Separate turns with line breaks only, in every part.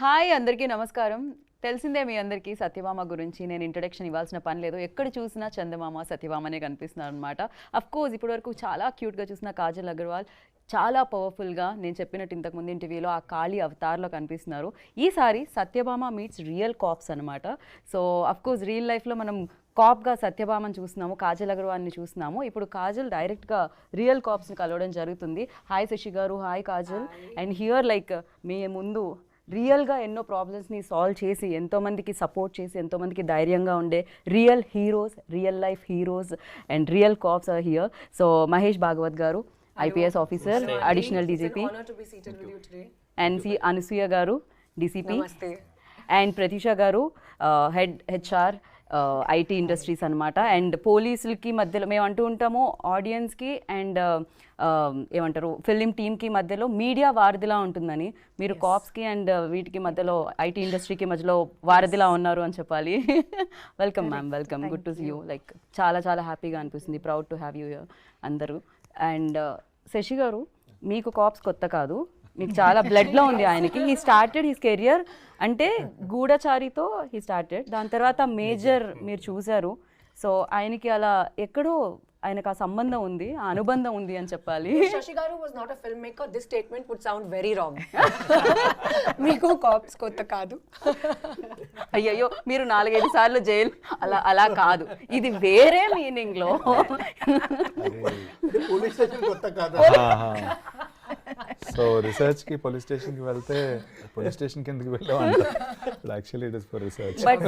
Hi అందరికీ నమస్కారం. తెలిసిందే మీ అందరికీ సత్యభామ గురించి నేను ఇంట్రడక్షన్ ఇవ్వాల్సిన పని లేదు. ఎక్కడ చూసినా చందమామ సత్యభామనే కనిపిస్తున్నారు అనమాట. అఫ్కోర్స్ ఇప్పటివరకు చాలా క్యూట్గా చూసిన కాజల్ అగర్వాల్ చాలా పవర్ఫుల్గా నేను చెప్పినట్టు ఇంతకుముందు ఇంటర్వ్యూలో ఆ కాళీ అవతార్లో కనిపిస్తున్నారు. ఈసారి సత్యభామ మీట్స్ రియల్ కాప్స్ అనమాట. సో అఫ్కోర్స్ రియల్ లైఫ్లో మనం కాప్గా సత్యభామని చూస్తున్నాము, కాజల్ అగర్వాల్ని చూస్తున్నాము. ఇప్పుడు కాజల్ డైరెక్ట్గా రియల్ కాప్స్ని కలవడం జరుగుతుంది. Hi Shashi garu, hi Kajal. And here like మీ ముందు రియల్గా ఎన్నో ప్రాబ్లమ్స్ని సాల్వ్ చేసి ఎంతోమందికి సపోర్ట్ చేసి ఎంతోమందికి ధైర్యంగా ఉండే real heroes, real life heroes and real cops are here. So Mahesh Bhagwat garu, IPS officer, additional DGP, and C Anasuya garu, DCP, and Pratheesha garu, head HR IT industries అనమాట. అండ్ పోలీసులకి మధ్యలో మేము అంటూ ఉంటాము ఆడియన్స్కి అండ్ ఏమంటారు ఫిలిం టీమ్కి మధ్యలో మీడియా వారధిలా ఉంటుందని, మీరు కాప్స్కి అండ్ వీటికి మధ్యలో ఐటీ ఇండస్ట్రీకి మధ్యలో వారధిలా ఉన్నారు అని చెప్పాలి. Welcome ma'am, welcome, good to see you. Like చాలా చాలా హ్యాపీగా అనిపిస్తుంది, ప్రౌడ్ టు హ్యావ్ యూ అందరూ. అండ్ శశి గారు, మీకు కాప్స్ కొత్త కాదు, మీకు చాలా బ్లడ్లో ఉంది ఆయనకి. హీ స్టార్టెడ్ హిస్ కెరియర్ అంటే గూఢచారితో హీ స్టార్టెడ్, దాని తర్వాత మేజర్ మీరు చూశారు. సో ఆయనకి అలా ఎక్కడో ఆయనకు ఆ సంబంధం ఉంది, ఆ అనుబంధం ఉంది అని చెప్పాలి.
Shashi Garu was not a filmmaker. This statement would sound very wrong. మీకు కాప్స్ కొత్త కాదు.
అయ్యయ్యో, మీరు 4-5 సార్లు జైలు అలా కాదు, ఇది వేరే మీనింగ్లో.
పోలీస్ స్టేషన్ కొత్త కాదు.
సో రీసెర్చ్ కి పోలీస్ స్టేషన్ కి వెళ్తే పోలీస్ స్టేషన్ కి ఎందుకు వెళ్ళామంట, actually it is for research.
But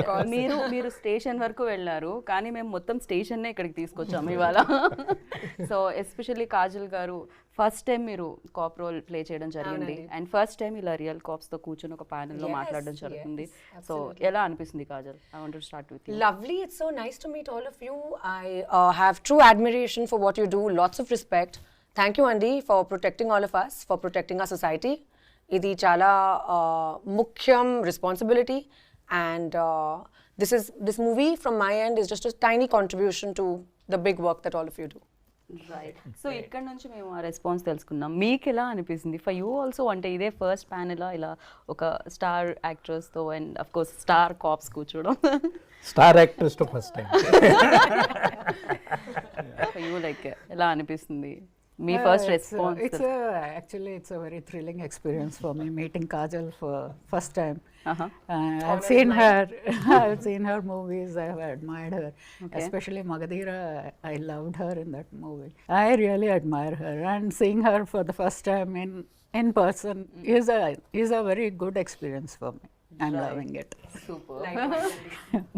మీరు స్టేషన్ వరకు వెళ్ళారు, కానీ మేము మొత్తం స్టేషన్నే ఇక్కడికి తీసుకొచ్చాము ఇవాళ. సో ఎస్పెషల్లీ కాజల్ గారు, ఫస్ట్ టైం మీరు కాప్ రోల్ ప్లే చేయడం జరిగింది అండ్ ఫస్ట్ టైం ఇలా రియల్ కాప్స్తో కూర్చొని ఒక ప్యానెల్లో మాట్లాడడం జరుగుతుంది. సో ఎలా అనిపిస్తుంది Kajal? I want to start with you.
Lovely. It's so nice to meet all of you. I have true admiration for what you do. Lots of respect. Thank you, Andy, for protecting all of us, for protecting our society. Idi chala mukhyam responsibility, and this movie from my end is just a tiny contribution to the big work that all of you do.
Right. So ఇక్కడ నుంచి మేము ఆ response తెలుసుకున్నాం. మీకు ఎలా అనిపిస్తుంది? For you also అంటే ఇదే ఫస్ట్ ప్యానెల్ ఇలా ఒక స్టార్ యాక్ట్రెస్తో and of course star cops కూర్చోవడం.
స్టార్ యాక్ట్రెస్ తో first time.
For you like ఎలా అనిపిస్తుంది మీ first response?
Actually, it's a very thrilling experience for me meeting Kajal for first time.
Uh-huh.
I've seen her. I've seen her movies. I've admired her, especially Magadhira. I loved her in that movie. I really admire her, and seeing her for the first time in person is a very good experience for me. I'm loving it.
Super.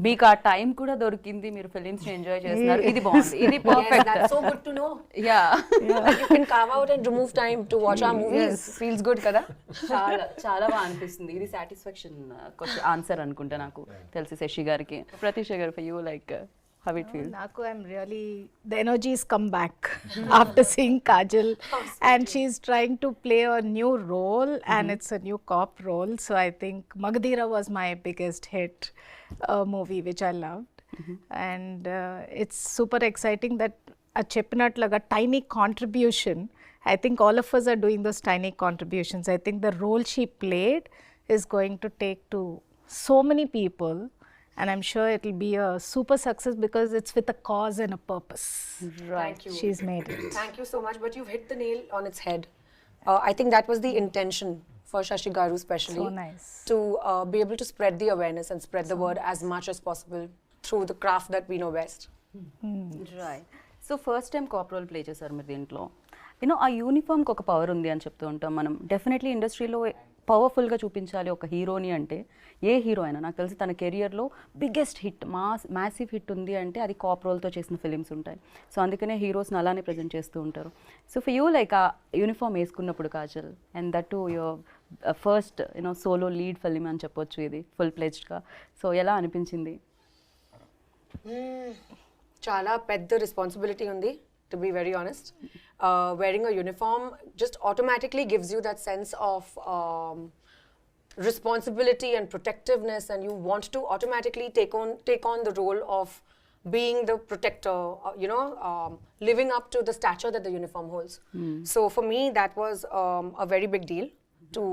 మీకు ఆ time కూడా దొరికింది, మీరు films enjoy చేస్తున్నారు, ఇది బాగుంది, ఇది
Yes,
perfect.
that's so good to know.
Yeah,
You can carve out and remove time to watch our movies. Feels good, kada?
చాలా చాలా బాగా అనిపిస్తుంది. ఇది సాటిస్ఫాక్షన్ క్వశ్చన్ ఆన్సర్ అనుకుంటా నాకు తెలిసి శశి గారికి. ప్రతీష గారు, for you like how it feels?
Naku, I'm really, the energies come back after seeing Kajal, and she's trying to play a new role, and it's a new cop role. So I think Magadhira was my biggest hit movie, which I loved, and it's super exciting that a cheppinatlaga tiny contribution. I think all of us are doing those tiny contributions. I think the role she played is going to take to so many people. And I'm sure it'll be a super success because it's with a cause and a purpose.
Thank you.
She's made it.
Thank you so much. But you've hit the nail on its head. I think that was the intention for Shashi Garu especially.
So nice.
To be able to spread the awareness and spread the word as much as possible through the craft that we know best.
Right. So first time cop role play చేశారు మీరు దీంట్లో. You know ఆ యూనిఫామ్కి ఒక power ఉంది అని చెప్తూ ఉంటాం మనం. డెఫినెట్లీ ఇండస్ట్రీలో పవర్ఫుల్గా చూపించాలి ఒక హీరోని అంటే, ఏ హీరో అయినా నాకు తెలిసి తన కెరియర్లో బిగ్గెస్ట్ హిట్, మ్యాసివ్ హిట్ ఉంది అంటే అది కాప్ రోల్తో చేసిన ఫిలిమ్స్ ఉంటాయి. సో అందుకనే హీరోస్ని అలానే ప్రజెంట్ చేస్తూ ఉంటారు. సో ఫర్ యూ లైక్ ఆ యూనిఫామ్ వేసుకున్నప్పుడు Kajal, and that to your first solo lead film అని చెప్పొచ్చు ఇది ఫుల్ ప్లెజ్డ్గా. సో ఎలా అనిపించింది?
Chala pedda responsibility undi, to be very honest. Wearing a uniform just automatically gives you that sense of responsibility and protectiveness, and you want to automatically take on the role of being the protector, living up to the stature that the uniform holds. So for me, that was a very big deal to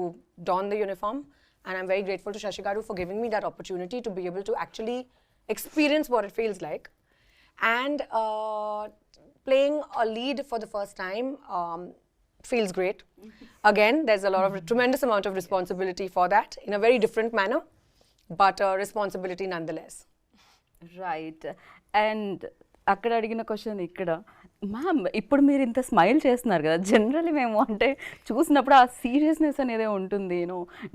don the uniform. And I'm very grateful to Shashi Garu for giving me that opportunity to be able to actually experience what it feels like. And playing a lead for the first time feels great. Again, there's a lot of tremendous amount of responsibility for that in a very different manner, but responsibility nonetheless.
Right. And అక్కడ అడిగిన question ఇక్కడ, ma'am ఇప్పుడు మీరు ఇంత smile చేస్తున్నారు కదా, generally మేము అంటే చూసినప్పుడు ఆ సీరియస్నెస్ అనేది ఉంటుంది,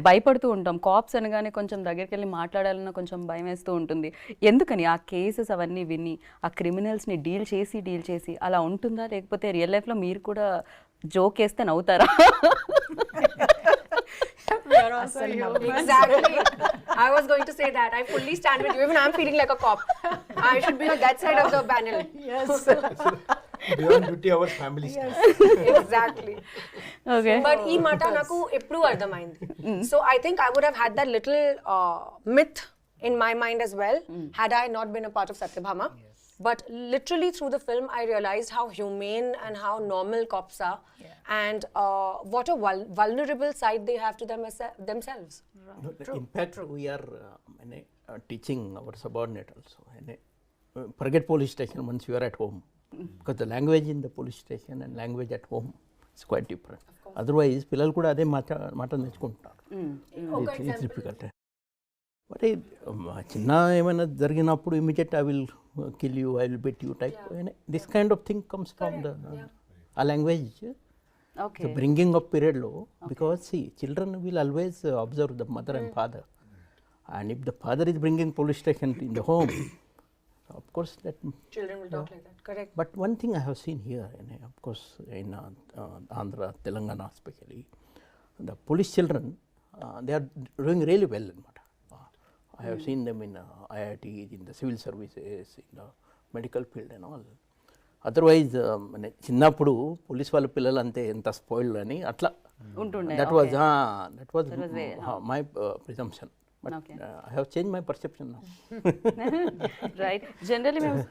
భయపడుతూ ఉంటాం. కాప్స్ అనగానే కొంచెం దగ్గరికి వెళ్ళి మాట్లాడాలన్నా కొంచెం భయం వేస్తూ ఉంటుంది. ఎందుకని ఆ కేసెస్ అవన్నీ విని ఆ క్రిమినల్స్ని డీల్ చేసి అలా ఉంటుందా, లేకపోతే రియల్ లైఫ్లో మీరు కూడా జోక్ వేస్తే నవ్వుతారా?
We are also humans.
Exactly. I was going to say that. I fully stand with you. Even I'm feeling like a cop. I should be on that side of the panel.
Yes.
Beyond duty hours, family stuff.
Exactly.
Okay.
But ee mata naku eppudu ardhamaindi. So I think I would have had that little myth in my mind as well had I not been a part of Satyabhama. But literally through the film, I realized how humane and how normal cops are, and what a vulnerable side they have to themselves.
In fact, we are teaching our subordinate also. Forget police station once you are at home, because the language in the police station and language at home is quite different. Otherwise, పిల్లలు కూడా అదే మాట నేర్చుకుంటున్నారు. It's difficult. But చిన్న ఏమైనా జరిగినప్పుడు immediate I will kill you, I will bet you type, this kind of thing comes from the ah language
okay.
Bringing up పీరియడ్లో. Because see children will always observe the mother and father, and if the father is bringing police station in the home, of course that
Children will talk like that. Correct.
but one thing I have seen here, of course in Andhra, Telangana especially, the police children, they are doing really well. I have seen them in IIT, in the civil services, in the medical field and all. Otherwise, చిన్నప్పుడు police వాళ్ళ పిల్లలు అంతే ఎంత spoiled అని అట్లా
ఉంటుండే.
that was my presumption, but I have changed my perception now.
Right. Generally మేము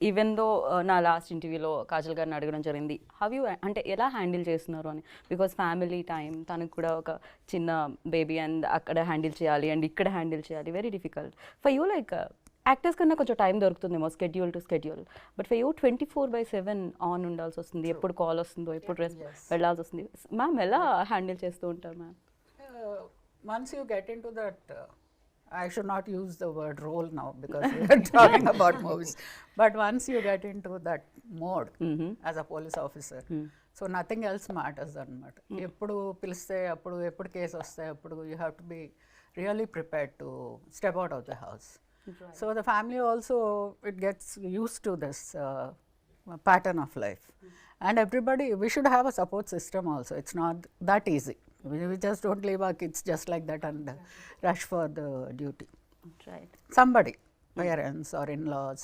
even though నా లాస్ట్ ఇంటర్వ్యూలో కాజల్ గారిని అడగడం జరిగింది, హవ్ యూ అంటే ఎలా హ్యాండిల్ చేస్తున్నారు అని. బికాస్ ఫ్యామిలీ టైం, తనకు కూడా ఒక చిన్న బేబీ అండ్ అక్కడ హ్యాండిల్ చేయాలి అండ్ ఇక్కడ హ్యాండిల్ చేయాలి, very difficult for you. Like actors కన్నా కొంచెం టైం దొరుకుతుందేమో schedule to schedule, but for you 24/7 on ఉండాల్సి వస్తుంది. ఎప్పుడు కాల్ వస్తుందో, ఎప్పుడు వెళ్ళాల్సి వస్తుంది. మ్యామ్ ఎలా హ్యాండిల్ చేస్తూ ఉంటారు ma'am?
Once you get into that, I should not use the word role now because we are talking about movies. But once you get into that mode as a police officer, so nothing else matters anamata. Eppudu piliste appudu eppudu case vaste appudu you have to be really prepared to step out of the house. Right. So the family also, it gets used to this pattern of life. And everybody, we should have a support system also. It's not that easy. We just don't leave our kids just like that and rush for the duty.
Right.
Somebody, parents or in-laws,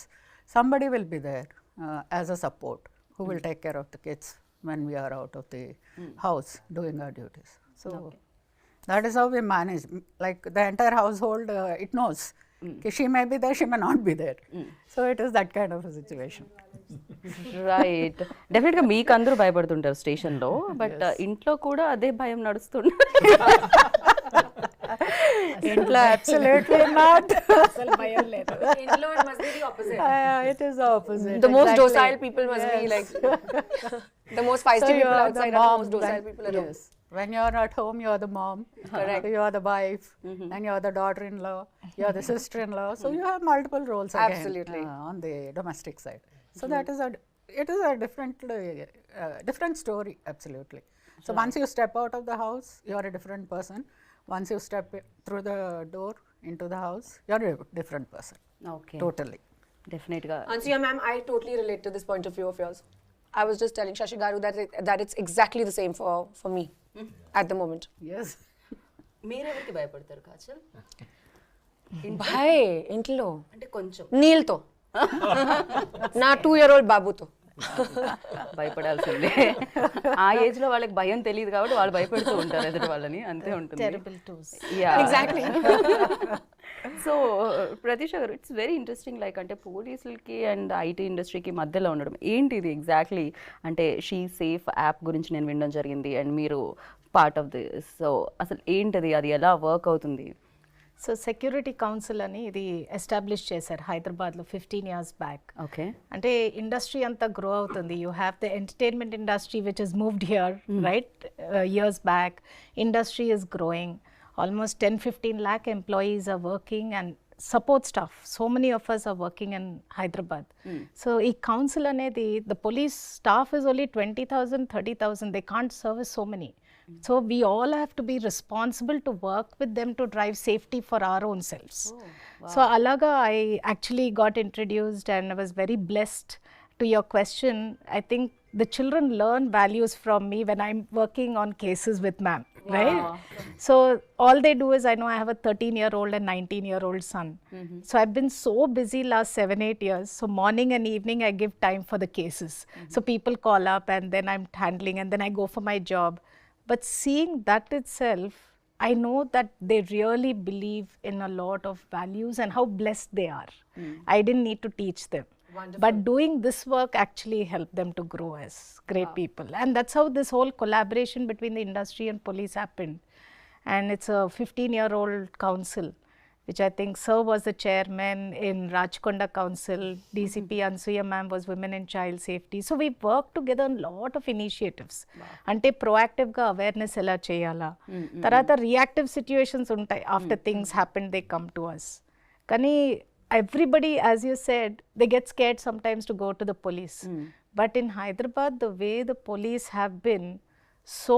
somebody will be there as a support who will take care of the kids when we are out of the house doing our duties. So that is how we manage. Like the entire household, it knows. She may be there, she may not be there. So it is that kind of a situation.
Right. డెఫినెట్గా మీకు అందరూ భయపడుతుంటారు స్టేషన్లో, but ఇంట్లో కూడా అదే భయం నడుస్తుంది.
ఇంట్లో absolutely not.
అసలు భయం లేదు.
Inlo, it must be the opposite.
It is the opposite.
The most
exactly.
docile people must be like the most feisty people
you're
outside
the
are the
mom
most docile people at home.
Yes. When you're at home, you're the mom.
Correct.
You are the wife, and you're the daughter-in-law. You're the sister-in-law. So you have multiple roles again,
Absolutely.
on the domestic side. So that is it is a different story. Absolutely. So once you step out of the house, you're a different person. Once you step through the door into the house, you're a different person.
Okay.
Totally.
డెఫినెట్గా.
Ansuya ma'am, I totally relate to this point of view of yours. I was just telling Shashi Garu that it's exactly the same for me at the moment.
Yes.
మీరెవరికి భయపడతారు Kajal?
Bhai, intlo.
అంటే కొంచెం
Neil to. నా 2-year-old బాబుతో.
భయపడాల్సిందే. ఆ age లో వాళ్ళకి భయం తెలియదు కాబట్టి వాళ్ళు భయపడుతూ ఉంటారు ఎదుటి వాళ్ళని, అంతే ఉంటుంది.
Terrible twos.
Exactly.
So Pratheesha గారు, ఇట్స్ వెరీ ఇంట్రెస్టింగ్. లైక్ అంటే పోలీసులకి అండ్ ఐటీ ఇండస్ట్రీకి మధ్యలో ఉండడం ఏంటి ఇది ఎగ్జాక్ట్లీ? అంటే షీ సేఫ్ యాప్ గురించి నేను వినడం జరిగింది, అండ్ మీరు పార్ట్ ఆఫ్ దిస్. సో అసలు ఏంటది, అది ఎలా వర్క్ అవుతుంది?
సో సెక్యూరిటీ కౌన్సిల్ అని ఇది ఎస్టాబ్లిష్ చేశారు హైదరాబాద్లో 15 years బ్యాక్.
ఓకే.
అంటే ఇండస్ట్రీ అంతా గ్రో అవుతుంది. You have the entertainment industry which is moved here right years back. Industry is growing. Almost 10-15 lakh employees are working and support staff. So many of us are working in Hyderabad. So ఈ council అనేది the police staff is only 20,000, 30,000. They can't service so many. So we all have to be responsible to work with them to drive safety for our own selves. So alaga I actually got introduced and I was very blessed. To your question, I think the children learn values from me when I'm working on cases with ma'am, right? So all they do is, I know I have a 13-year-old and 19-year-old son. So I've been so busy last 7-8 years. So morning and evening I give time for the cases. So people call up and then I'm handling and then I go for my job. But seeing that itself, I know that they really believe in a lot of values and how blessed they are. I didn't need to teach them. Wonderful. But doing this work actually helped them to grow as great people. And that's how this whole collaboration between the industry and police happened. And it's a 15-year-old council, which I think Sir was the chairman in Rajkonda Council. DCP Ansuya ma'am was Women and Child Safety. So we worked together on a lot of initiatives. Ante proactive ga awareness ela cheyala. Tarata reactive situations untai. After things happen, they come to us. Kani everybody, as you said, they get scared sometimes to go to the police. But in Hyderabad, the way the police have been, so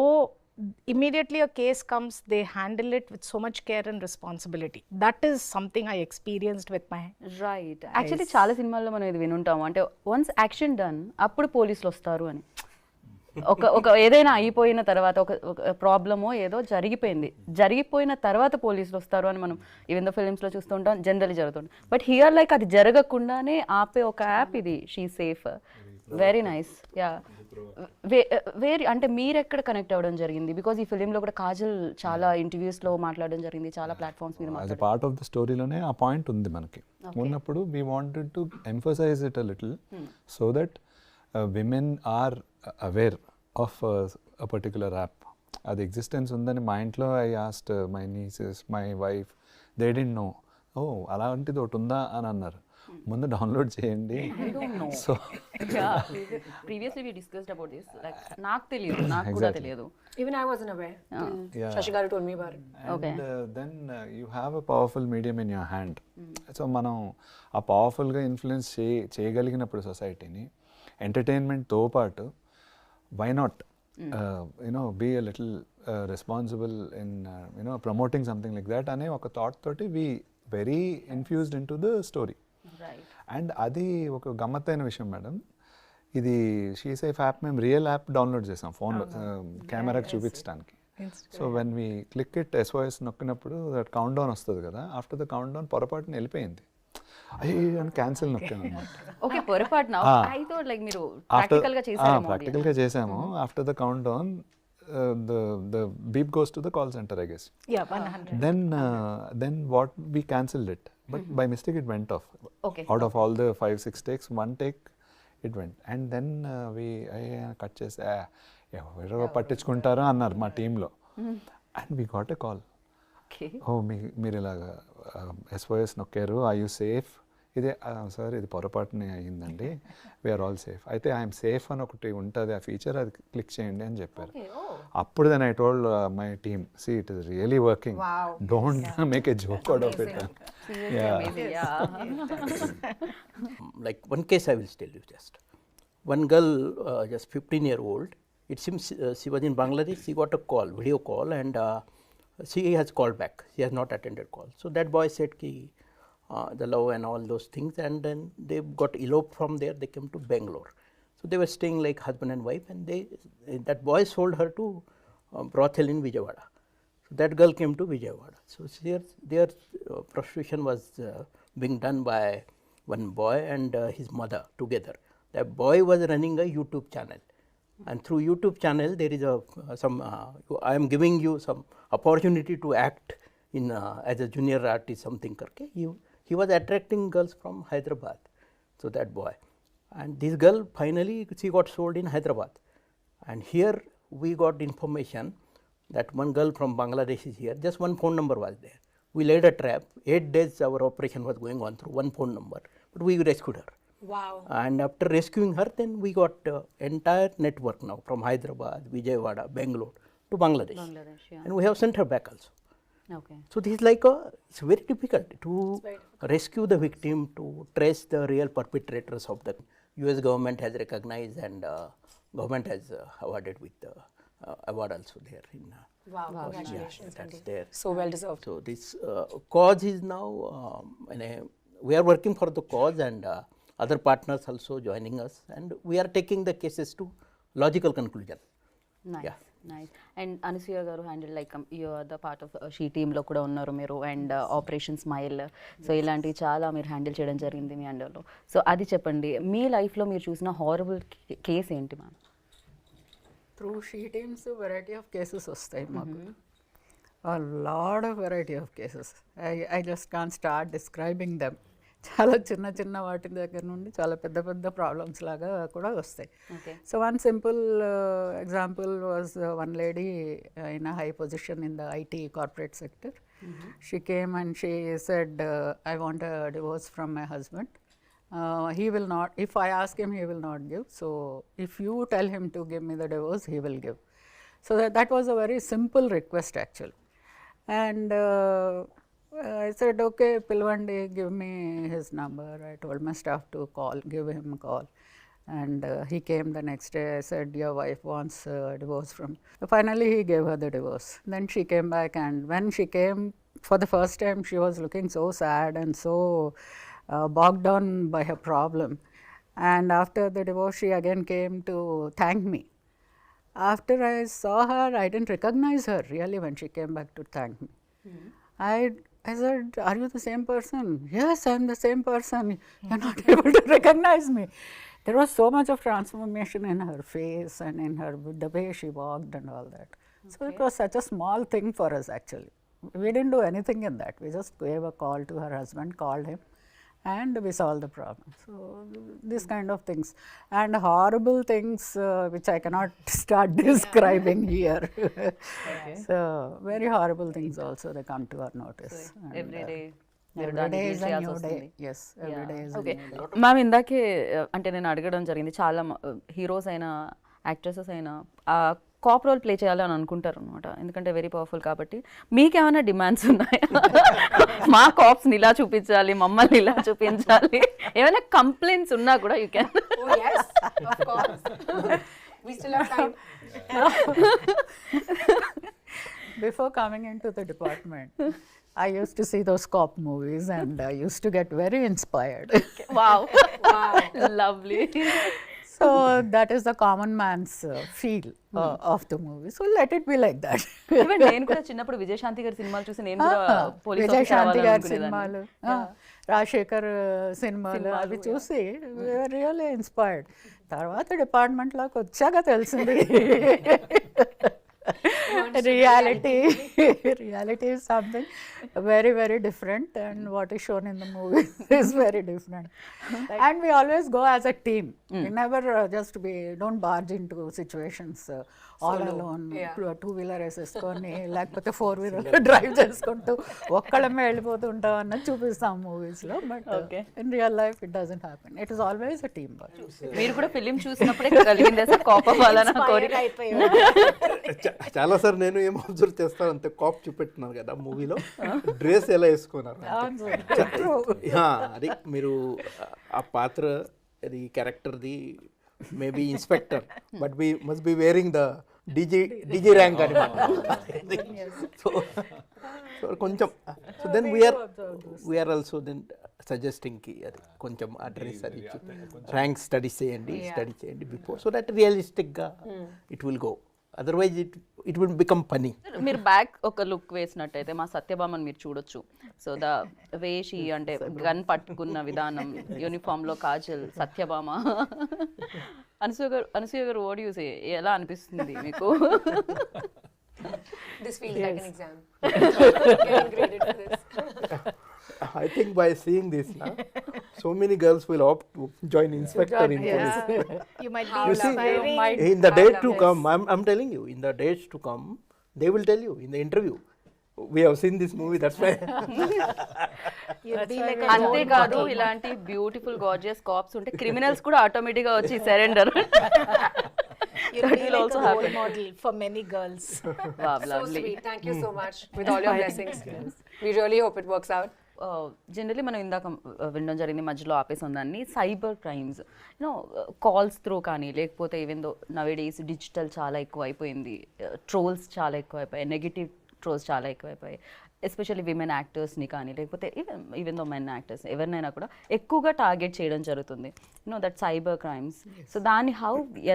immediately a case comes, they handle it with so much care and responsibility. That is something I experienced with my
right. Actually చాలా సినిమాల్లో మనం ఇది వినుంటాము, అంటే once action done అప్పుడు పోలీసులు వస్తారు అని. ఒక ఏదైనా అయిపోయిన తర్వాత ఒక ప్రాబ్లమో ఏదో జరిగిపోయిన తర్వాత పోలీసులు వస్తారు అని మనం ఈవెన్ ద ఫిలిమ్స్లో చూస్తూ ఉంటాం, జనరల్లీ జరుగుతుంటాం. బట్ హియర్ లైక్ అది జరగకుండానే ఆపే ఒక యాప్ ఇది she safe. Very nice. Yeah. అంటే మీరు ఎక్కడ కనెక్ట్ అవ్వడం జరిగింది? బికాజ్ ఈ ఫిలింలో కూడా కాజల్ చాలా ఇంటర్వ్యూస్లో మాట్లాడడం జరిగింది, చాలా ప్లాట్ఫామ్స్ మీద
as a part of the స్టోరీలోనే ఆ పాయింట్ ఉంది మనకి. ఉన్నప్పుడు we wanted to emphasize it a little so that women are aware of a particular app. అది ఎగ్జిస్టెన్స్ ఉందని మా ఇంట్లో I asked my nieces, my wife, they didn't know. ఓ అలాంటిది ఒకటి ఉందా అని అన్నారు. ముందు డౌన్లోడ్ చేయండి. So
previously we discussed about this. Like నాకు కూడా తెలియదు.
Even I wasn't aware. Shashi Garu told me about it.
Okay.
And then you have a powerful medium in your hand. So మనం ఆ పవర్ఫుల్గా ఇన్ఫ్లుయెన్స్ చేయగలిగినప్పుడు సొసైటీని, ఎంటర్టైన్మెంట్తో పాటు why not be a little responsible in promoting something like that అనే ఒక thought తోటి we very infused into the story. And అది ఒక గమ్మత్తైన విషయం మేడం. ఇది షీ సేఫ్ యాప్ మేము రియల్ యాప్ డౌన్లోడ్ చేసాం ఫోన్లో కెమెరాకి చూపించడానికి. So when we click it SOS నొక్కినప్పుడు దట్ కౌంట్ డౌన్ వస్తుంది కదా, ఆఫ్టర్ ద కౌంట్ డౌన్ పొరపాటున వెళ్ళిపోయింది. అయ్యో క్యాన్సిల్ నొక్కాను అనమాట.
ఓకే, పొరపాటున. ఐ థాట్ లైక్ మీరు ప్రాక్టికల్గా చేశారు.
ప్రాక్టికల్గా చేసాము. After the count down the beep goes to the call center, I guess.
Yeah, 100.
Then what, we cancelled it, but by mistake it went off.
Okay.
Out of all the 5-6 takes, one take it went. And then I cut chese ఎవరో పట్టించుకుంటారో అన్నారు మా టీంలో. And we got a call.
Okay.
ఓ మీరు ఇలాగా SOS నొక్కారు, are you safe? ఇదే sir ఇది పొరపాటునే అయ్యిందండి, we are all safe. అయితే ఐఎమ్ సేఫ్ అని ఒకటి ఉంటుంది ఆ ఫీచర్, అది క్లిక్ చేయండి అని చెప్పారు. అప్పుడు then I told my team, see it is really working, don't make a joke out of it.
Like one case I will tell you just. One girl, just 15-year-old, it seems she was in Bangladesh, she got a call, video call, and she has called back. She has not attended call. So that boy said ki the love and all those things, and then they got eloped from there, they came to Bangalore. So they were staying like husband and wife, and that boy sold her to brothel in Vijayawada. So that girl came to Vijayawada. So their prostitution was being done by one boy and his mother together. That boy was running a YouTube channel, and through YouTube channel there is I am giving you some opportunity to act in as a junior artist something karke. He was attracting girls from Hyderabad. So that boy, and this girl finally she got sold in Hyderabad, and here we got information that one girl from Bangladesh is here, just one phone number was there. We laid a trap, 8 days our operation was going on through one phone number, but we rescued her.
Wow.
And after rescuing her, then we got entire network now from Hyderabad, Vijayawada, Bangalore to Bangladesh.
Bangladesh, yeah.
And we have sent her back also.
Okay.
So this is like it's very difficult to rescue the victim, to trace the real perpetrators of the US government has recognized, and government has awarded with the award also there in
Wow. Congratulations.
that's
Andy.
there.
So well deserved.
So this cause is now we are working for the cause, and other partners also joining us, and we are taking the cases to logical conclusion.
Nice
Yeah.
Nice and Anasuya garu handle like you are the part of she టీంలో కూడా ఉన్నారు మీరు, and operation smile, so ఇలాంటివి చాలా మీరు handle చేయడం జరిగింది మీ అండర్లో. So అది చెప్పండి, మీ లైఫ్లో మీరు చూసిన హారబుల్ కేస్ ఏంటి ma'am?
Through she teams, variety of cases వస్తాయి మాకు. A lot of variety of cases. I just can't start describing them. చాలా చిన్న చిన్న వాటి దగ్గర నుండి చాలా పెద్ద పెద్ద ప్రాబ్లమ్స్ లాగా కూడా వస్తాయి.
Okay.
So one simple example was one lady in a high position in the IT corporate sector. She came and she said, I want a divorce from my husband. He will not, if I ask him, he will not give. So if you tell him to give me the divorce, he will give. So that was a very simple request actually. And I said, okay, Pilvandi, give me his number. I told my staff to give him a call. And he came the next day. I said, your wife wants a divorce from. Finally, he gave her the divorce. Then she came back, and when she came for the first time, she was looking so sad and so bogged down by her problem. And after the divorce, she again came to thank me. After I saw her, I didn't recognize her really when she came back to thank me. I said, are you the same person? Yes, I am the same person. You are not able to recognize me. There was so much of transformation in her face and in her, the way she walked and all that. So it was such a small thing for us actually. We didn't do anything in that. We just gave a call to her husband, called him, and we solved the problem. So this kind of things, and horrible things which I cannot start describing here. So very horrible things also they come to our notice. And,
every day
every day is a new day. Yes, every day is a
okay
new day.
Ma'am, ఇందాకే అంటే నేను అడగడం జరిగింది, చాలా heroes అయినా actresses అయినా cap role play చేయాలి అని అనుకుంటారు అనమాట, ఎందుకంటే వెరీ పవర్ఫుల్ కాబట్టి. మీకేమైనా డిమాండ్స్ ఉన్నాయా? మా కాప్స్ని ఇలా చూపించాలి, మమ్మల్ని ఇలా చూపించాలి, ఏమైనా కంప్లైంట్స్ ఉన్నా కూడా you can.
Oh yes, of course. We still have time.
Before coming into the department, I used to see those cop movies and I used to get very inspired.
Wow, lovely.
So that is the common man's feel of the movie. So let it be like that.
Even నేను కూడా చిన్నప్పుడు విజయశాంతి గారి సినిమాలు చూసి నేను కూడా police
Vijayashanti గారి సినిమాలు, రాజశేఖర్ సినిమాలు అవి చూసి రియల్లీ ఇన్స్పైర్డ్. తర్వాత డిపార్ట్మెంట్లోకి వచ్చాక తెలిసింది reality is something very, very different, and what is shown in the movie is very different. And we always go as a team. We never don't barge into situations all alone. Two-wheeler వేసేసుకొని లేకపోతే 4-wheeler drive చేసుకుంటూ ఒక్కళ్ళమే వెళ్ళిపోతుంటాం అన్నది చూపిస్తాం మూవీస్లో. But in real life it doesn't happen. It is always a team work.
మీరు కూడా film చూసినప్పుడే కలిగింది సార్ కాప్ అవ్వాలన్న కోరిక?
చాలా సార్ నేను ఏం అబ్జర్వ్ చేస్తాను అంటే, కాప్ చూపెట్టినారు కదా మూవీలో, డ్రెస్ ఎలా వేసుకున్నారు
అది మీరు ఆ పాత్ర అది క్యారెక్టర్ది maybe inspector, but we must be wearing the DG rank అనమాట. సో కొంచెం so then we're also then సజెస్టింగ్కి అది కొంచెం ఆ డ్రెస్ అది ర్యాంక్ స్టడీ చేయండి బిఫోర్, సో దట్ రియలిస్టిక్గా it will go. Otherwise it will become funny.
మీరు బ్యాక్ ఒక లుక్ వేసినట్టయితే మా సత్యభామని మీరు చూడొచ్చు. సో ద వేషి అంటే గన్ పట్టుకున్న విధానం, యూనిఫామ్లో కాజల్, సత్యభామ. అనసూయ గారు ఓడి యూసే ఎలా అనిపిస్తుంది మీకు?
This feels like an exam. Getting graded for this.
I think by seeing this now, so many girls will opt to join inspector in police.
You might
You
be
see,
inspiring.
in the days to come, I'm telling you, in the days to come, They will tell you in the interview. We have seen this movie, that's why.
You'll be like a role
అంతేకాదు
model.
ఇలాంటి beautiful gorgeous caps ఉంటే criminals కూడా automatic గా వచ్చి surrender.
You'll be like a role model for many girls.
Wow,
So
lovely.
sweet. Thank you so much with all your blessings. We really hope it works out.
Generally మనం ఇందాక వినడం జరిగింది, మధ్యలో ఆపేసి ఉందాన్ని, cyber crimes you know calls through కానీ లేకపోతే even though nowadays digital చాలా ఎక్కువ అయిపోయింది, ట్రోల్స్ చాలా ఎక్కువ అయిపోయాయి, నెగిటివ్ ట్రోల్స్ చాలా ఎక్కువైపోయాయి, ఎస్పెషల్లీ విమెన్ యాక్టర్స్ని కానీ లేకపోతే ఈవెన్ దో మెన్ యాక్టర్స్ ఎవరినైనా కూడా ఎక్కువగా టార్గెట్ చేయడం జరుగుతుంది, you know that cyber crimes. So దాన్ని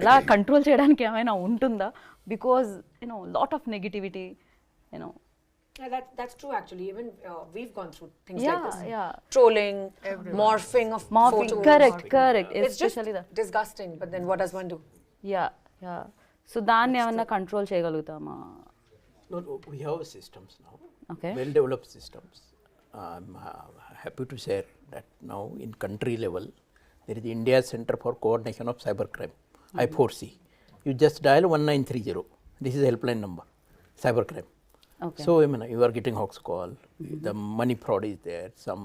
ఎలా కంట్రోల్ చేయడానికి ఏమైనా ఉంటుందా? Because you know lot of negativity, you know.
Yeah, that's true actually. Even we've gone through things
Yeah,
like this.
yeah.
Trolling, morphing of
Morphing,
photos.
correct.
It's just
Especially that.
disgusting, but then what does one do?
Yeah. So దాన్ని ఏమన్నా control చేయగలుగుతామా?
No, we have systems now.
Okay.
Well-developed systems. I'm happy to share that now in country level, there is India Center for Coordination of Cybercrime, I4C. You just dial 1930. This is a helpline number, cybercrime.
Okay.
So, I mean, you are getting hoax call, the money fraud is there, some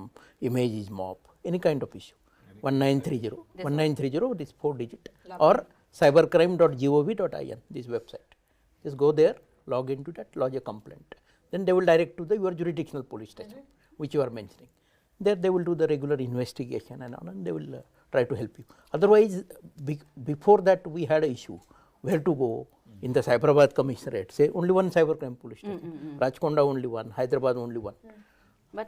image is mob, any kind of issue. 1930. 1930, this 4-digit, or cybercrime.gov.in, this website. Just go there, log into that, lodge a complaint. Then they will direct to your jurisdictional police station, which you are mentioning. There they will do the regular investigation and all, and they will try to help you. Otherwise, before that we had an issue, where to go. In the Cyberabad Commissionerate, say only one cybercrime police station. Rajkonda only one, Hyderabad only one.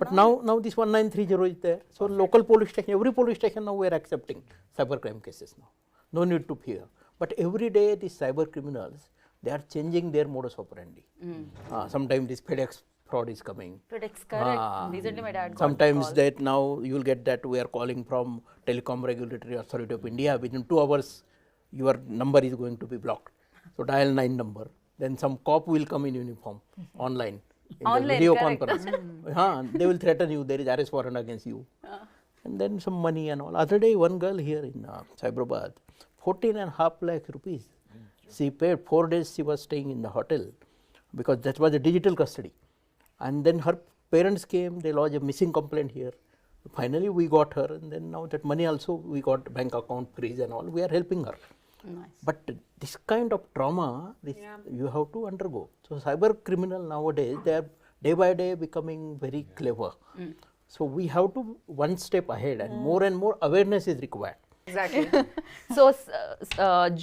But now this 1930 is there. So local police station, every police station now we are accepting cybercrime cases now. No need to fear. But every day these cyber criminals, they are changing their modus operandi. Sometimes this FedEx fraud is coming.
FedEx, correct. Recently my dad got
Sometimes
call.
that now you will get that we are calling from Telecom Regulatory Authority of India. Within 2 hours, your number is going to be blocked. So dial 9 number. Then some cop will come in uniform online. In the video conference. They will threaten you. There is arrest warrant against you. And then some money and all. Other day, one girl here in Cyberabad, 14.5 lakh rupees. She paid 4 days. She was staying in the hotel because that was a digital custody. And then her parents came. They lodged a missing complaint here. Finally, we got her, and then now that money also we got bank account freeze and all. We are helping her.
Nice.
But this kind of trauma, you have to undergo. So cyber criminal nowadays, they are day by day becoming very clever. So we have to one step ahead, and more awareness is required.
Exactly.
So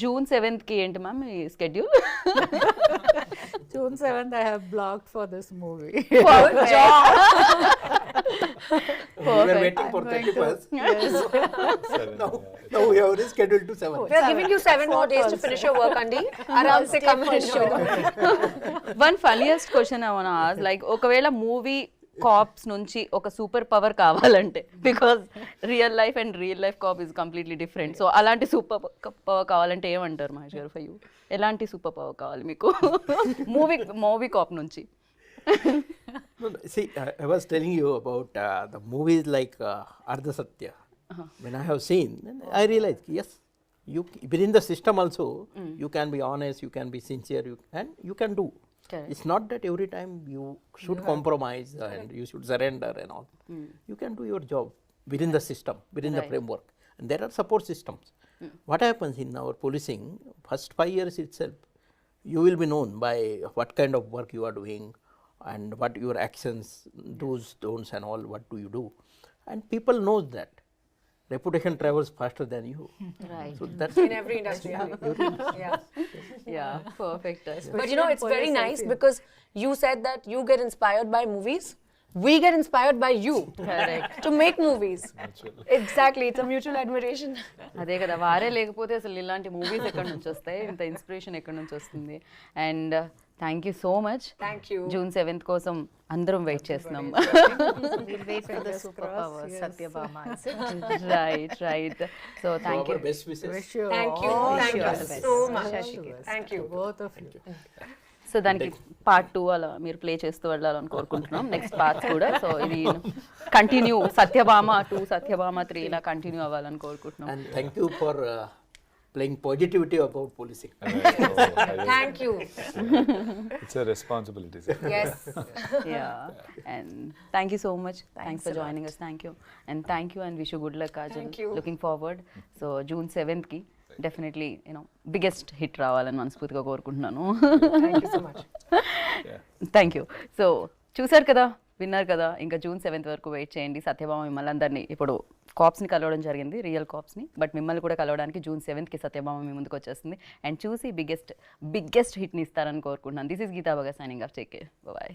June 7th కి ఏంటి ma'am me schedule?
June 7th, I have blocked for this movie.
We were waiting for 31st. Now we have rescheduled to 7th.
We are giving you 7 more days to finish your work, Andy. Aram se come and show.
One funniest question I want ask, like ఒకవేళ movie cops నుంచి ఒక super power కావాలంటే, because real life and real life cop is completely different, so అలాంటి super power కావాలంటే ఏమంటారు మహేష్ గారు? For you ఎలాంటి super power కావాలి మీకు మూవీ కాప్ నుంచి?
See, I was telling you about the movies like Ardha Satya. When I have seen, then I realized, yes, you within the system also, you can be honest, you can be sincere, and you can do.
Correct.
It's not that every time you should compromise and you should surrender and all. You can do your job within the system, within the framework. And there are support systems. What happens in our policing, first 5 years itself, you will be known by what kind of work you are doing and what your actions, do's, don'ts and all, what do you do. And people knows that. Reputation travels faster than you.
Right.
So that's
In every industry. Yeah.
Yeah perfect.
But you know, it's very nice because you said that you get inspired by movies. We get inspired by you.
Correct.
To make movies. Exactly. It's a mutual admiration.
అదే కదా, వారే లేకపోతే అసలు ఇలాంటి movies ఎక్కడి నుంచి వస్తాయి, ఇంత ఇన్స్పిరేషన్ ఎక్కడి నుంచి వస్తుంది? And thank you so much.
Thank you.
June 7th కోసం అందరం వెయిట్ చేస్తున్నాం.
We'll wait for the superpower, Satyabama.
Right. So thank you.
our best wishes.
Wish you
Thank you.
all
Thank
the
you
best.
so much.
Shashikar.
Thank you.
Both of you.
So దానికి part 2 అలా మీరు play చేస్తూ వెళ్ళాలని కోరుకుంటున్నాం, next parts కూడా. So ఇది continue, Satyabhama 2, Satyabhama 3 ఇలా continue అవ్వాలని కోరుకుంటున్నాం.
And thank you for playing positivity about policing.
Thank you.
It's a responsibility, sir.
Yes.
Yeah, and thank you so much. Thanks for joining us. Thank you, and wish you good luck, Kajal.
Thank you.
Looking forward. So June 7th ki definitely biggest hit రావాలని మనస్ఫూర్తిగా కోరుకుంటున్నాను.
Thank you so much.
Thank you. So చూసారు కదా, విన్నారు కదా, ఇంకా June 7th వరకు wait చేయండి. సత్యభామ మిమ్మల్ని అందరినీ ఇప్పుడు కాప్స్ని కలవడం జరిగింది, రియల్ కాప్స్ని, బట్ మిమ్మల్ని కూడా కలవడానికి June 7th సత్యభామ మీ ముందుకు వచ్చేస్తుంది అండ్ చూసి బిగ్గెస్ట్ హిట్ని ఇస్తారని కోరుకుంటున్నాను. This is Geeta Bhagat signing off. Take care, bye.